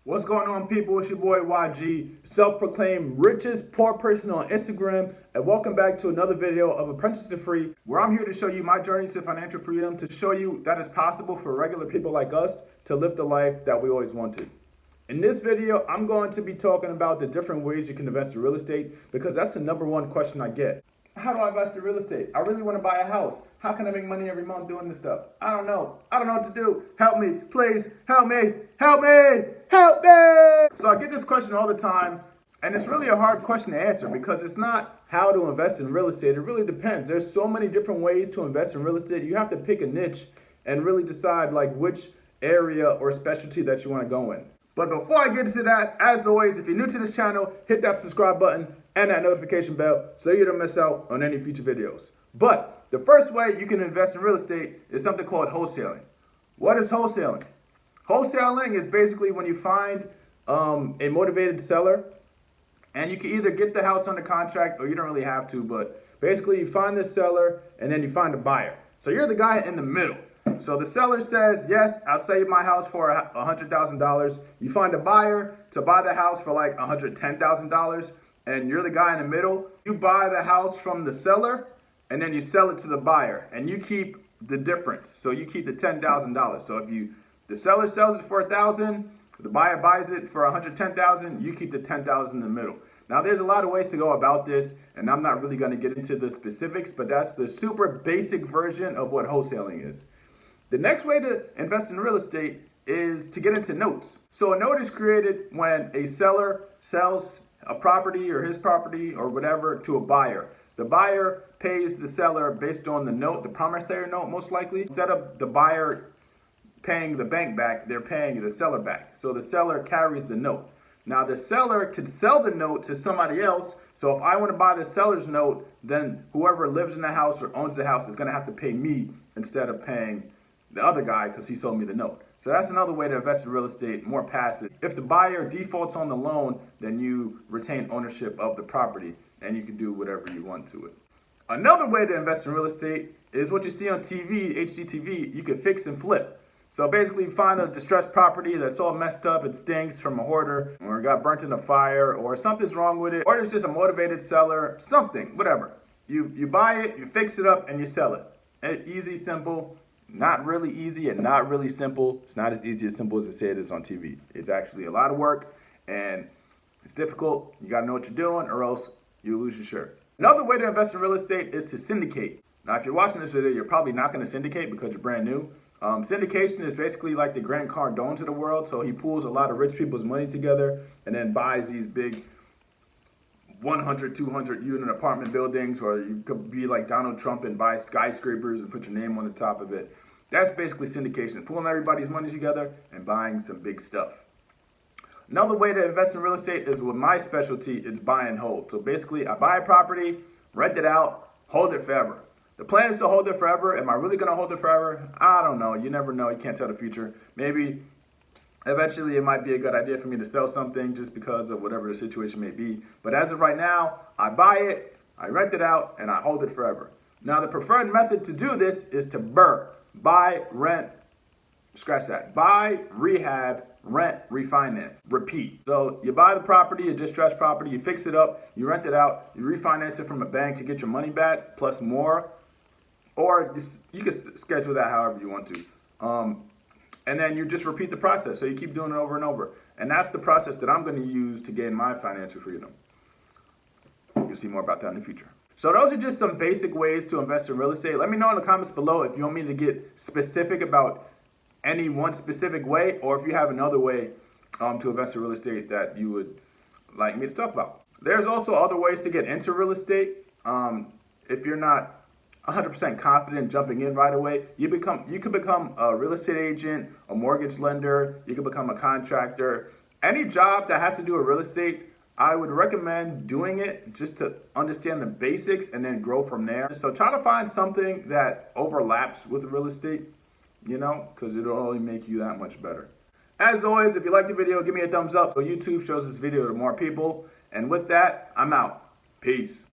What's going on, people? It's your boy YG, self-proclaimed richest poor person on Instagram, and welcome back to another video of Apprentice to Free, where I'm here to show you my journey to financial freedom, to show you that it's possible for regular people like us to live the life that we always wanted. In this video, I'm going to be talking about the different ways you can invest in real estate, because that's the number one question I get. How do I invest in real estate? I really want to buy a house. How can I make money every month doing this stuff? I don't know. I don't know what to do. Help me, please. Help me. Help me. Help me. So I get this question all the time, and it's really a hard question to answer because it's not how to invest in real estate. It really depends. There's so many different ways to invest in real estate. You have to pick a niche and really decide like which area or specialty that you want to go in. But before I get into that, as always, if you're new to this channel, hit that subscribe button and that notification bell so you don't miss out on any future videos. But the first way you can invest in real estate is something called wholesaling. What is wholesaling? Wholesaling is basically when you find a motivated seller, and you can either get the house under contract or you don't really have to, but basically you find this seller and then you find a buyer. So you're the guy in the middle. So the seller says, yes, I'll sell you my house for $100,000. You find a buyer to buy the house for like $110,000, and you're the guy in the middle. You buy the house from the seller, and then you sell it to the buyer, and you keep the difference. So you keep the $10,000. So if the seller sells it for $1,000, the buyer buys it for $110,000, you keep the $10,000 in the middle. Now, there's a lot of ways to go about this, and I'm not really going to get into the specifics, but that's the super basic version of what wholesaling is. The next way to invest in real estate is to get into notes. So a note is created when a seller sells a property or his property or whatever to a buyer. The buyer pays the seller based on the note, the promissory note most likely. Instead of the buyer paying the bank back, they're paying the seller back. So the seller carries the note. Now the seller could sell the note to somebody else. So if I want to buy the seller's note, then whoever lives in the house or owns the house is going to have to pay me instead of paying the other guy because he sold me the note. So that's another way to invest in real estate, more passive. If the buyer defaults on the loan, then you retain ownership of the property and you can do whatever you want to it. Another way to invest in real estate is what you see on TV, HGTV. You can fix and flip. So basically you find a distressed property that's all messed up, it stinks from a hoarder, or it got burnt in a fire, or something's wrong with it, or there's just a motivated seller, something, whatever. You buy it, you fix it up, and you sell it. Easy, simple. Not really easy and not really simple. It's not as easy as simple as they say it is on TV. It's actually a lot of work and it's difficult. You gotta know what you're doing or else you lose your shirt. Another way to invest in real estate is to syndicate. Now, if you're watching this video, you're probably not gonna syndicate because you're brand new. Syndication is basically like the Grant Cardone to the world. So he pools a lot of rich people's money together and then buys these big 100, 200 unit apartment buildings, or you could be like Donald Trump and buy skyscrapers and put your name on the top of it. That's basically syndication, pulling everybody's money together and buying some big stuff. Another way to invest in real estate is with my specialty, it's buy and hold. So basically I buy a property, rent it out, hold it forever. The plan is to hold it forever. Am I really gonna hold it forever? I don't know, you never know, you can't tell the future. Maybe eventually, it might be a good idea for me to sell something just because of whatever the situation may be. But as of right now, I buy it, I rent it out, and I hold it forever. Now, the preferred method to do this is to BRRRR. Buy, rent, scratch that. Buy, rehab, rent, refinance, repeat. So you buy the property, a distressed property, you fix it up, you rent it out, you refinance it from a bank to get your money back, plus more. Or you can schedule that however you want to. And then you just repeat the process. So you keep doing it over and over. And that's the process that I'm going to use to gain my financial freedom. You'll see more about that in the future. So those are just some basic ways to invest in real estate. Let me know in the comments below if you want me to get specific about any one specific way, or if you have another way to invest in real estate that you would like me to talk about. There's also other ways to get into real estate. If you're not 100% confident jumping in right away, you could become a real estate agent, a mortgage lender, you could become a contractor. Any job that has to do with real estate, I would recommend doing it just to understand the basics and then grow from there. So try to find something that overlaps with real estate, you know, because it'll only make you that much better. As always, if you liked the video, give me a thumbs up so YouTube shows this video to more people. And with that, I'm out. Peace.